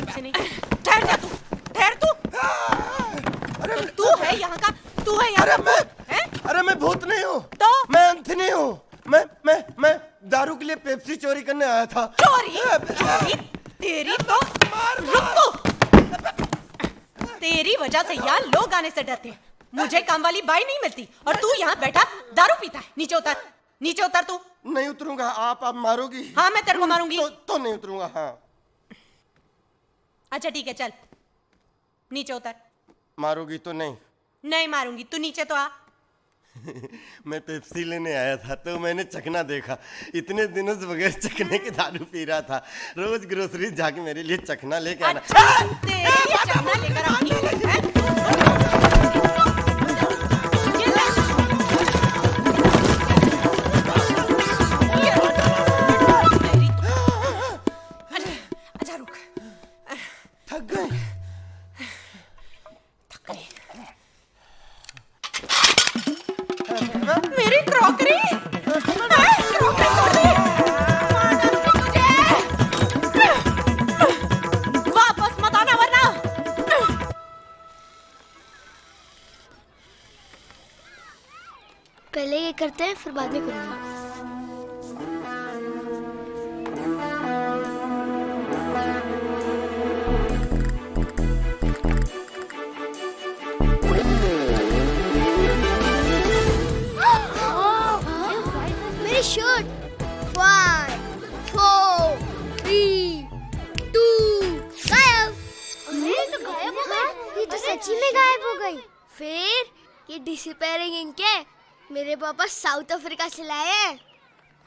से नहीं। ठहर जा तू, ठहर तू। अरे तू है यहाँ का, तू है यहाँ का। अरे मैं भूत नहीं हूँ। तो मैं एंथनी हूँ। मैं दारू के लिए पेप्सी चोरी करने आया था। चोरी? तेरी तो रुक तू। तेरी वजह से यहाँ लोग आने से डरते हैं। मुझे काम वाली बाई नहीं मिलती और तू यहाँ बैठा दारू पीता है। नीचे उतर, नीचे उतर तू। नहीं उतरूंगा। आप मारोगी? हाँ मैं तेरे को मारूंगी। तो नहीं उतरूंगा। हाँ अच्छा ठीक है, चल नीचे उतर। मारोगी तो नहीं? नहीं मारूंगी, तू नीचे तो आ। मैं पेप्सी लेने आया था तो मैंने चखना देखा। इतने दिनों से बगैर चखने के दारू पी रहा था। रोज ग्रोसरी जाके मेरे लिए चखना लेके आना। अच्छा, तेरे लिए चखना लेकर आऊंगी। अच्छा रुक। थक गए? मेरी क्रॉकरी वापस मत आना वरना। पहले ये करते हैं फिर बाद में करूंगा। मेरी शर्ट। 5 4 3 2 गायब। अरे तो गायब हो गई। ये तो सच्ची में गायब हो गई। फिर ये डिसअपीयरिंग इंक है, मेरे पापा साउथ अफ्रीका से लाए हैं।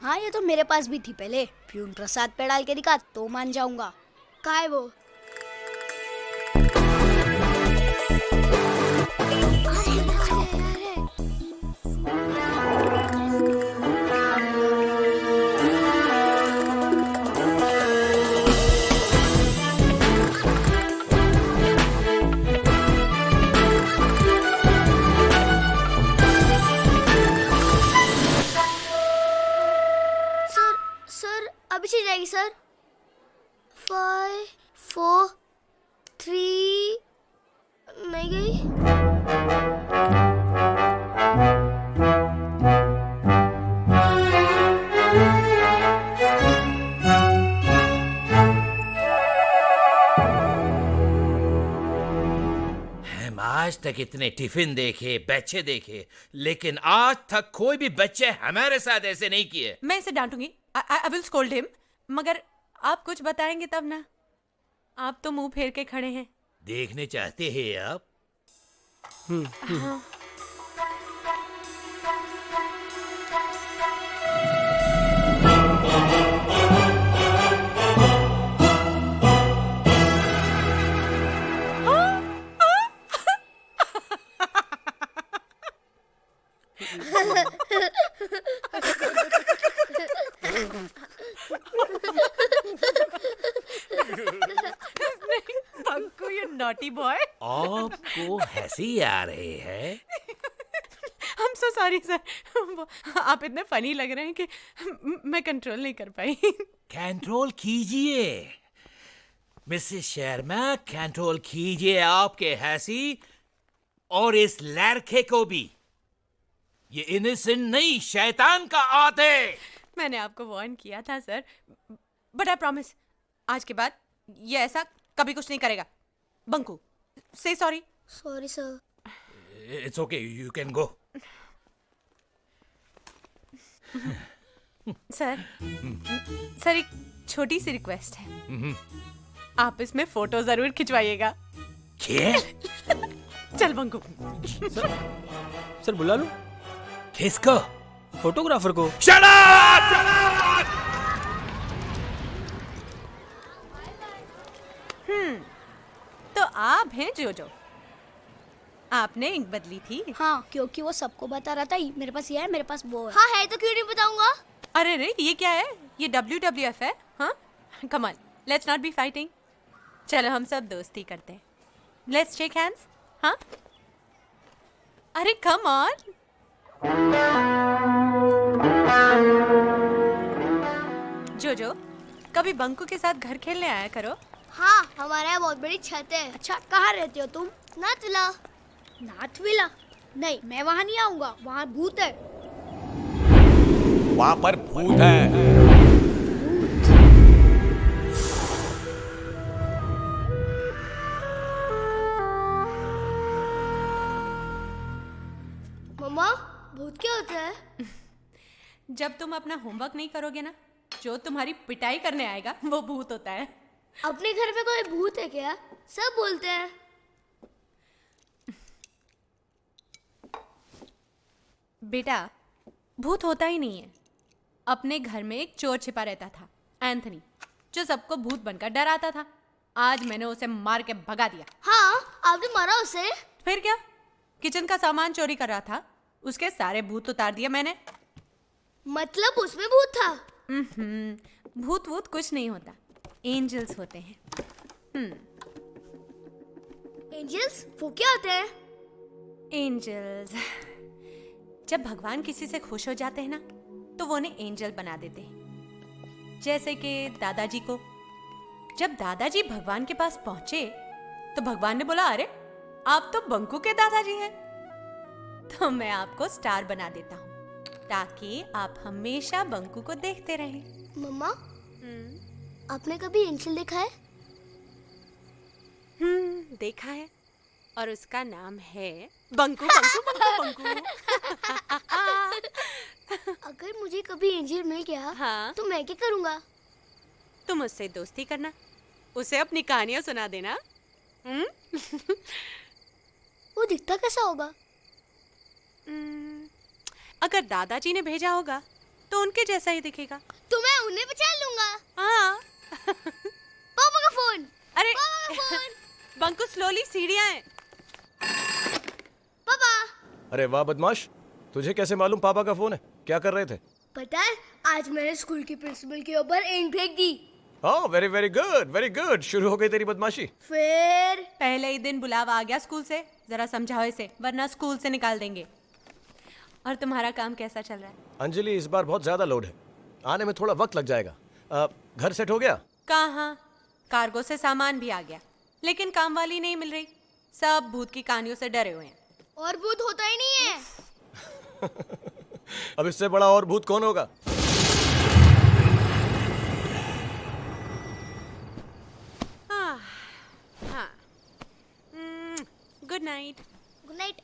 हाँ ये तो मेरे पास भी थी पहले। प्यून प्रसाद पे डाल के दिखा तो मान जाऊंगा। कहाँ है वो? सर अभी चल जाएगी सर। 5 4 3 नहीं गई। हम आज तक इतने टिफिन देखे, बच्चे देखे, लेकिन आज तक कोई भी बच्चे हमारे साथ ऐसे नहीं किए। मैं इसे डांटूंगी। I will scold him. मगर आप कुछ बताएंगे तब ना। आप तो मुंह फेर के खड़े हैं। देखने चाहते हैं आप? हाँ। Panku you naughty boy. आपको हंसी आ रही है? I'm so sorry sir. आप इतने फनी लग रहे हैं कि मैं कंट्रोल नहीं कर पाई। कंट्रोल कीजिए मिसेस शर्मा, कंट्रोल कीजिए आपके हंसी और इस लड़के को भी। ये इनोसेंट नहीं, शैतान का आते। मैंने आपको वार्न किया था सर, बट आई प्रॉमिस आज के बाद ये ऐसा कभी कुछ नहीं करेगा। बंकू से sorry. Sorry sir. It's okay, you can go. Sir एक छोटी सी रिक्वेस्ट है। आप इसमें फोटो जरूर खिंचवाइएगा। क्या? चल बंकू। सर बुला लो। किसको? फोटोग्राफर को। Shut up! तो आप हैं जोजो। आपने इंक बदली थी। हाँ क्योंकि वो सबको बता रहा था मेरे पास ये है, मेरे पास वो है। हाँ है तो क्यों नहीं बताऊंगा। अरे रे ये क्या है? ये WWF है। हाँ come on, let's not be fighting. चलो हम सब दोस्ती करते हैं। Let's shake hands. हाँ अरे कम ऑन। जोजो कभी बंकू के साथ घर खेलने आया करो। हाँ, हमारे यहाँ बहुत बड़ी छत है। अच्छा, कहाँ रहते हो तुम? नाथविला। नाथविला? नहीं, मैं वहाँ नहीं आऊँगा, वहाँ भूत है। वहाँ पर भूत है। मम्मा, भूत क्या होता है? जब तुम अपना होमवर्क नहीं करोगे ना, जो तुम्हारी पिटाई करने आएगा वो भूत होता है। अपने घर में कोई भूत है क्या? सब बोलते हैं। बेटा, भूत होता ही नहीं है। अपने घर में एक चोर छिपा रहता था, एंथनी, जो सबको भूत बनकर डराता था। आज मैंने उसे मार के भगा दिया। हाँ, आपने मारा उसे? फिर क्या, किचन का सामान चोरी कर रहा था, उसके सारे भूत उतार दिए मैंने। मतलब उसमें भूत था? भूत वूत कुछ नहीं होता, एंजल्स होते हैं। एंजल्स? वो क्या होते हैं? एंजल्स, जब भगवान किसी से खुश हो जाते हैं ना, तो वो उन्हें एंजल बना देते हैं। जैसे कि दादाजी को, जब दादाजी भगवान के पास पहुंचे तो भगवान ने बोला, अरे आप तो बंकू के दादाजी हैं, तो मैं आपको स्टार बना देता हूँ ताकि आप हमेशा बंकू को देखते रहें। मम्मा, आपने कभी एंजल देखा है? देखा है, और उसका नाम है बंकू बंकू बंकू बंकू। अगर मुझे कभी एंजल मिल गया, हाँ। तो मैं क्या करूँगा? तुम उससे दोस्ती करना, उसे अपनी कहानियां सुना देना। वो दिखता कैसा होगा? अगर दादाजी ने भेजा होगा तो उनके जैसा ही दिखेगा। तो मैं उन्हें पहचान लूंगा। हाँ। पापा का फोन। अरे पापा का फोन। बंकू, स्लोली, सीढ़ियां हैं। पापा। अरे वाह बदमाश, तुझे कैसे मालूम पापा का फोन है? क्या कर रहे थे? पता है, आज मैंने स्कूल के प्रिंसिपल के ऊपर ईंट फेंक दी। हाँ, very very good, very good. शुरू हो गई तेरी बदमाशी। फिर पहले ही दिन बुलावा आ गया स्कूल से। जरा समझाओ इसे, वरना स्कूल से निकाल देंगे। और तुम्हारा काम कैसा चल रहा है? अंजलि, इस बार बहुत ज्यादा लोड है, आने में थोड़ा वक्त लग जाएगा। घर सेट हो गया? कहाँ, कार्गो से सामान भी आ गया, लेकिन काम वाली नहीं मिल रही। सब भूत की कहानियों से डरे हुए हैं। और भूत होता ही नहीं है। अब इससे बड़ा और भूत कौन होगा? हाँ। Good night. Good night.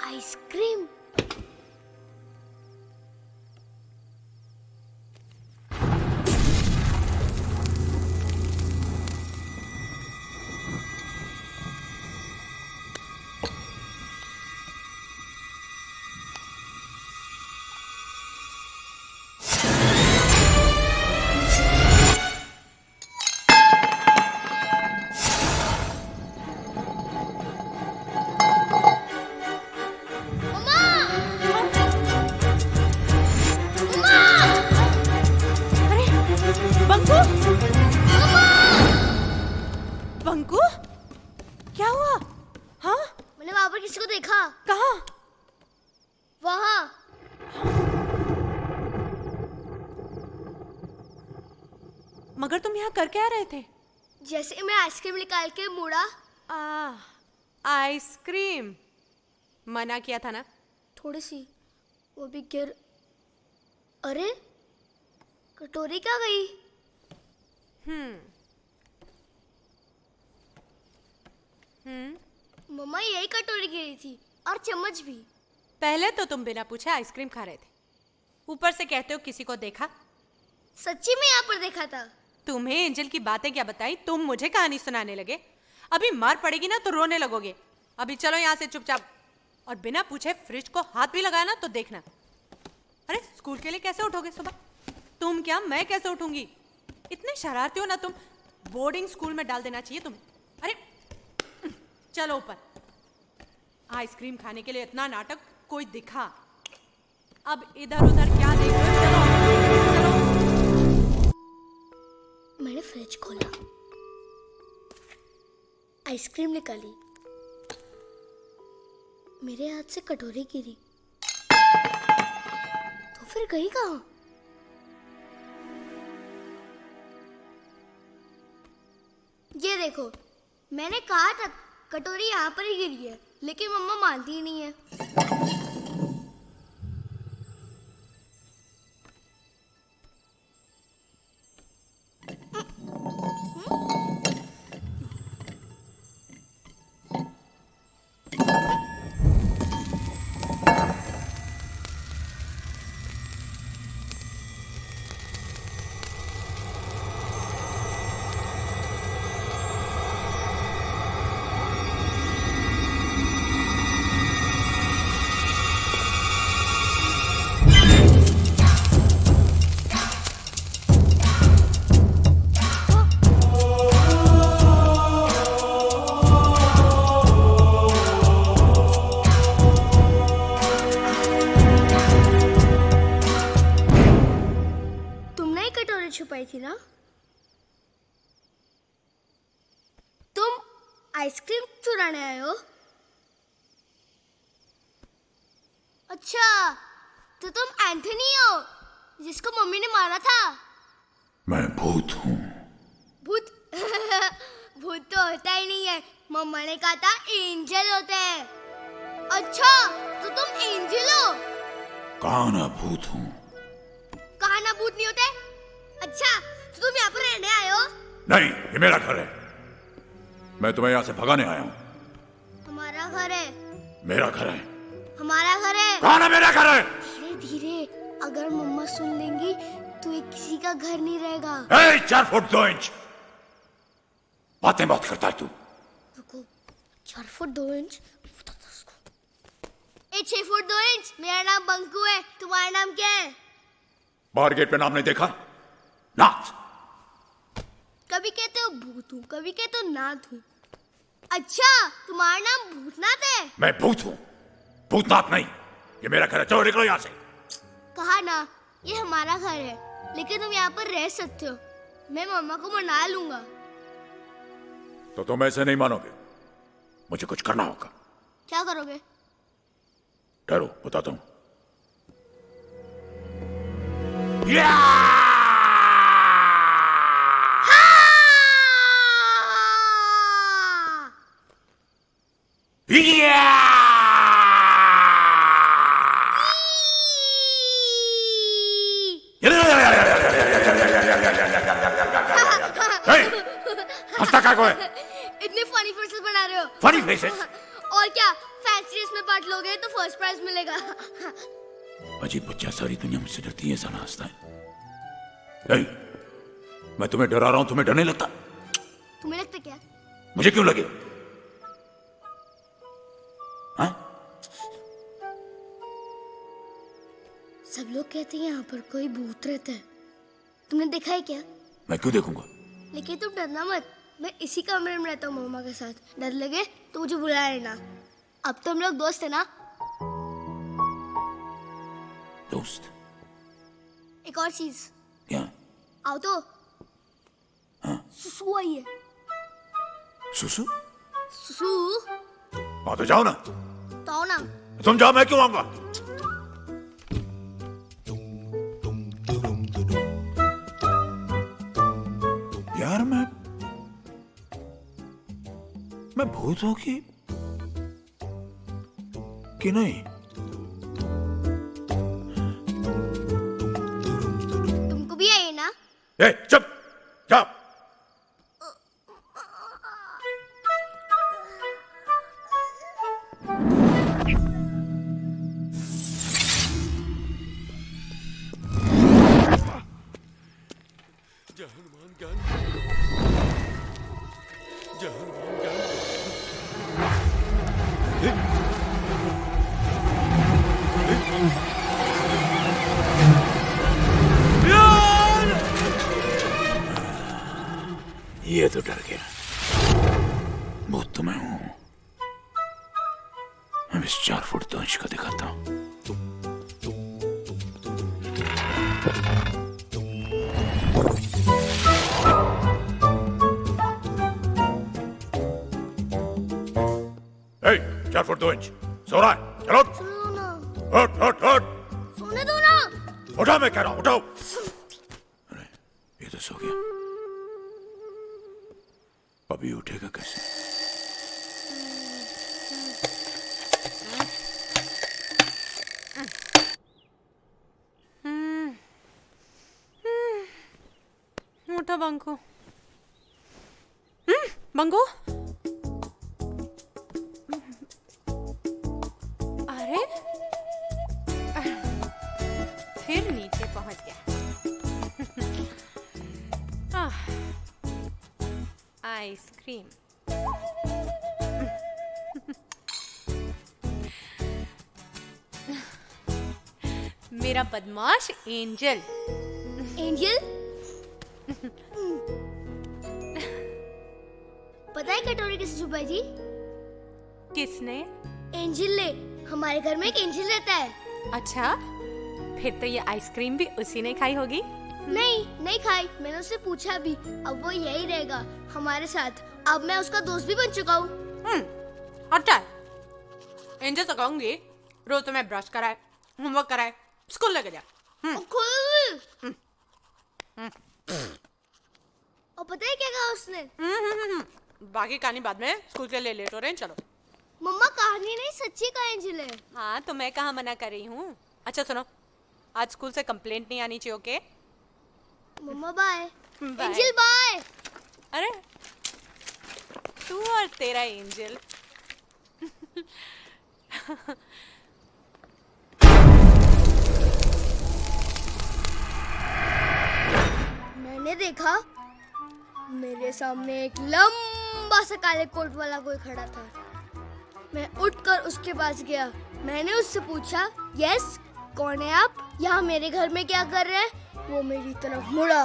Ice cream. Banku, Banku, क्या हुआ? हाँ, मैंने वहां पर किसी को देखा। कहाँ? वहाँ। मगर तुम यहाँ कर क्या रहे थे? जैसे मैं आइसक्रीम निकाल के मुड़ा, आइसक्रीम मना किया था ना। थोड़ी सी, वो भी गिर। अरे, कटोरी क्या गई? मम्मा, यही कटोरी गिरी थी और चम्मच भी। पहले तो तुम बिना पूछे आइसक्रीम खा रहे थे, ऊपर से कहते हो किसी को देखा। सच्ची में यहाँ पर देखा था। तुम्हें एंजल की बातें क्या बताई, तुम मुझे कहानी सुनाने लगे। अभी मार पड़ेगी ना तो रोने लगोगे। अभी चलो यहाँ से चुपचाप। और बिना पूछे फ्रिज को हाथ भी लगाया ना तो देखना। अरे स्कूल के लिए कैसे उठोगे सुबह? तुम क्या, मैं कैसे उठूंगी? इतने शरारती हो ना तुम। बोर्डिंग स्कूल में डाल देना चाहिए तुम्हें। अरे चलो ऊपर। आइसक्रीम खाने के लिए इतना नाटक, कोई दिखा। अब इधर उधर क्या देख रहे हो? चलो चलो। मैंने फ्रिज खोला, आइसक्रीम निकाली, मेरे हाथ से कटोरी गिरी, तो फिर गई कहाँ? ये देखो, मैंने कहा था कटोरी यहाँ पर ही गिरी है, लेकिन मम्मा मानती ही नहीं है। छुपाई थी ना? तुम आइसक्रीम चुराने आए हो? अच्छा, तो तुम एंथनी हो जिसको मम्मी ने मारा था? मैं भूत हूँ। भूत? भूत तो होता ही नहीं है, मम्मा ने कहा था एंजल होते हैं। अच्छा, तो तुम एंजल हो? काना भूत हूँ। कहाना भूत नहीं होते? अच्छा, तो तुम यहाँ पर रहने आए हो? नहीं, ये मेरा घर है। मैं तुम्हें यहाँ से भगाने आया हूँ। हमारा घर है। मेरा घर है। हमारा घर है। काना मेरा घर है। धीरे धीरे, अगर मम्मा सुन लेंगी तो ये किसी का घर नहीं रहेगा। 4 फुट 2 इंच। बातें बहुत करता है तू। रुको, 4 फुट 2 इंच? 6 foot 2 inch. मेरा नाम बंकू है, तुम्हारा नाम क्या है? बाहर गेट पे नाम नहीं देखा? नाथ। कभी कहते हो भूत हूँ, कभी कहते हो नाथ हूँ। अच्छा, तुम्हारा नाम भूतनाथ है? मैं भूत हूँ, भूतनाथ नहीं। ये मेरा घर है, चलो निकलो यहाँ से। कहा ना, ये हमारा घर है, लेकिन तुम यहाँ पर रह सकते हो। मैं मम्मा को मना लूंगा। तो तुम ऐसे नहीं मानोगे, मुझे कुछ करना होगा। क्या करोगे? डरो, बताता हूँ। हंसता क्या को है? इतने फनी फेसेस बना रहे हो। Funny faces? और क्या, फैंसी ड्रेस में पार्ट लोगे तो फर्स्ट प्राइज मिलेगा। अजीब बच्चा, सारी दुनिया मुझसे डरती है, ऐसा ना हंसता है। मैं तुम्हें डरा रहा हूं, तुम्हें डर नहीं लगता? तुम्हें लगता क्या? मुझे क्यों लगे? हाँ? सब लोग कहते हैं यहाँ पर कोई भूत रहता है। तुमने देखा है क्या? मैं क्यों देखूंगा? लेकिन तुम डरना मत, मैं इसी कमरे में रहता हूँ मम्मा के साथ। डर लगे तो मुझे बुला लेना। अब तो हम लोग दोस्त है ना? दोस्त? एक और चीज। क्या? आओ तो। हाँ? सुसु आई है। सुसु? सुसु? हाँ तो जाओ ना। तो आओ ना। तुम जाओ, मैं क्यों आऊंगा? यार मैं भूत हूं कि नहीं? तुमको भी आई है ना? ए, चुप, जाओ। तो डर गया। वो तो मैं हूं। अब इस 4 फुट 2 इंच का दिखाता हूं। ए, 4 फुट 2 इंच सो रहा है, चलो सुनो ना, हट हट हट, सोने दो ना। उठा, मैं कह रहा हूं उठाओ। अरे ये तो सो गया, अभी उठेगा कैसे? उठो बंकू। बंकू, अरे फिर नीचे पहुंच गया। आइसक्रीम। मेरा बदमाश एंजल। एंजल, पता है कटोरी किसने छुपाई थी? किसने? एंजल ने। हमारे घर में एक एंजल रहता है। अच्छा, फिर तो ये आइसक्रीम भी उसी ने खाई होगी। नहीं खाई, मैंने उससे पूछा भी। अब वो यही रहेगा हमारे साथ। अब मैं उसका दोस्त भी बन चुका हूँ। अच्छा, एंजल से कहूंगी रोज तुम्हें ब्रश कराए, होमवर्क कराए, स्कूल लेके जा। और पता है क्या कहा उसने? बाकी कहानी बाद में, स्कूल के लिए लेट हो रहे हैं, चलो। मम्मा कहानी नहीं, सच्ची का एंजल है। हाँ, तो मैं कहाँ मना कर रही हूँ। अच्छा सुनो, आज स्कूल से कंप्लेंट नहीं आनी चाहिए, ओके? मम्मा बाय। बाय। Angel bye. अरे तू और तेरा एंजल। मैंने देखा मेरे सामने एक लंबा सा काले कोट वाला कोई खड़ा था। मैं उठकर उसके पास गया। मैंने उससे पूछा, यस कौन है आप, यहाँ मेरे घर में क्या कर रहे हैं? वो मेरी तरफ मुड़ा।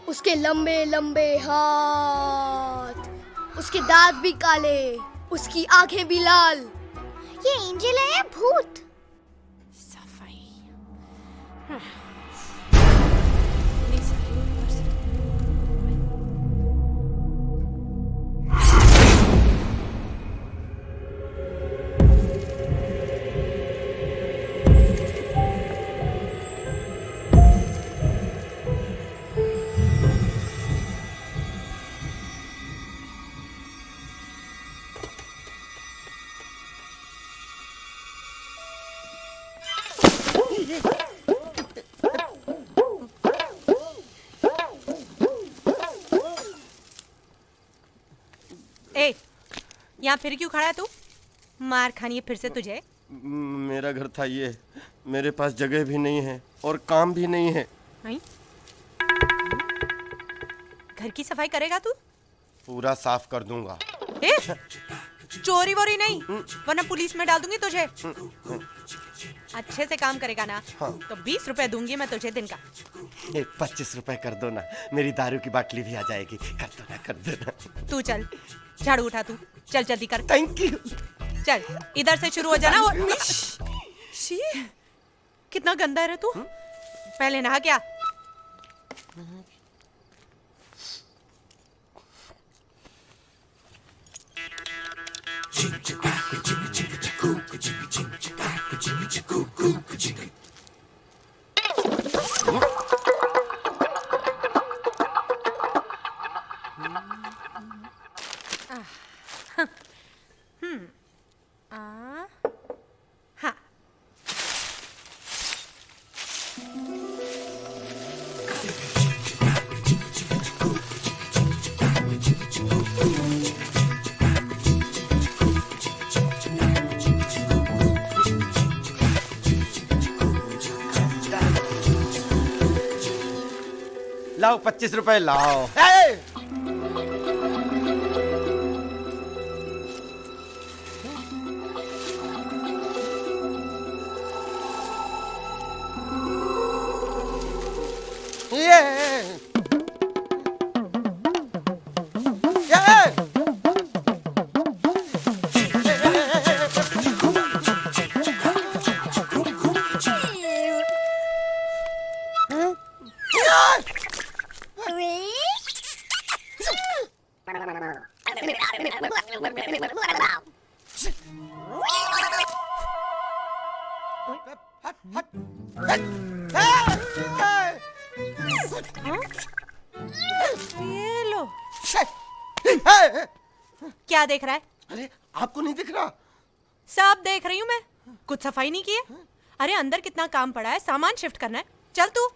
उसके लंबे लंबे हाथ, उसके दांत भी काले, उसकी आंखें भी लाल। ये एंजल है या भूत? सफाई। ए, यहाँ फिर क्यों खड़ा है तू? मार खानी है फिर से तुझे। मेरा घर था ये, मेरे पास जगह भी नहीं है और काम भी नहीं है। नहीं? घर की सफाई करेगा तू? पूरा साफ कर दूंगा। ए, चोरी वोरी नहीं, वरना पुलिस में डाल दूंगी तुझे। अच्छे से काम करेगा ना, तो 20 रुपए दूंगी मैं तुझे दिन का। 25 रुपए कर दो ना, मेरी दारू की बाटली भी आ जाएगी। कर दो ना। तू चल, झाड़ू उठा तू, चल जल्दी कर। Thank you. चल इधर से शुरू हो जाना। और शी, कितना गंदा है रे तू। पहले नहा क्या? हाँ, लाओ 25 रुपए लाओ। ये लो। क्या देख रहा है? अरे आपको नहीं दिख रहा? सब देख रही हूँ मैं। कुछ सफाई नहीं की है? अरे अंदर कितना काम पड़ा है, सामान शिफ्ट करना है। चल तू।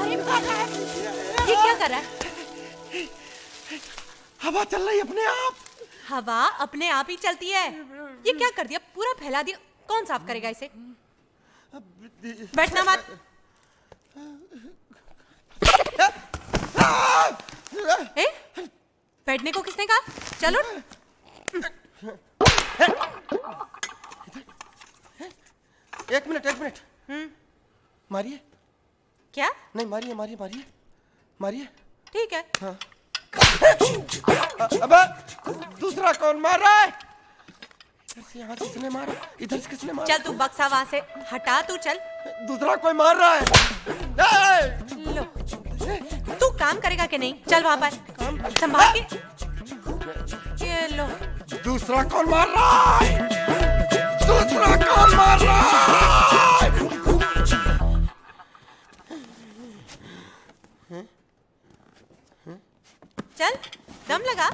अरे ये क्या कर रहा है? हवा चल रही अपने आप। हवा अपने आप ही चलती है। ये क्या कर दिया? पूरा फैला दिया। कौन साफ करेगा इसे? बैठना मत। ए? बैठने को किसने कहा? चलो। एक मिनट। मारिए। क्या? नहीं मारिए मारिए मारिए मारिए। ठीक है। हाँ। अबे दूसरा कौन मार रहा है? इधर से यहाँ किसने मारा? इधर से किसने मारा? चल तू बक्सा वहां से हटा। तू चल। दूसरा कोई मार रहा है। लो। तू काम करेगा कि नहीं? चल वहां पर संभाल के। ये लो। दूसरा कौन मार रहा है? दूसरा कौन मार रहा है? चल दम लगा।